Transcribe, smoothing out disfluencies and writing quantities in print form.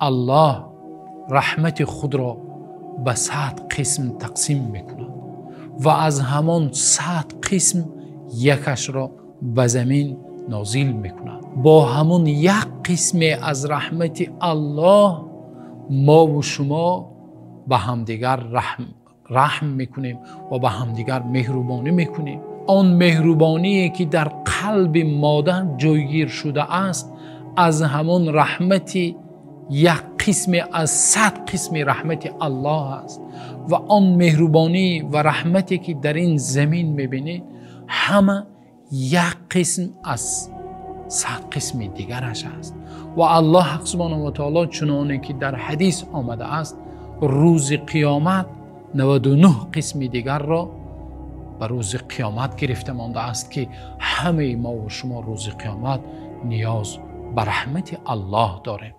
الله رحمت خود را به 100 قسم تقسیم میکند و از همان 100 قسم یکش را به زمین نازل میکند. با همون یک قسم از رحمت الله ما و شما به همدیگر رحم میکنیم و به همدیگر مهربانی میکنیم. آن مهربانی که در قلب مادر جایگیر شده است از همون رحمت یک قسم از 100 قسم رحمت الله است و آن مهربانی و رحمتی که در این زمین میبینید همه یک قسم از 100 قسم دیگرش است. و الله حق سبحانه و تعالی چنانه که در حدیث آمده است روز قیامت 99 قسم دیگر را به روز قیامت گرفته مانده است که همه ما و شما روز قیامت نیاز به رحمت الله داریم.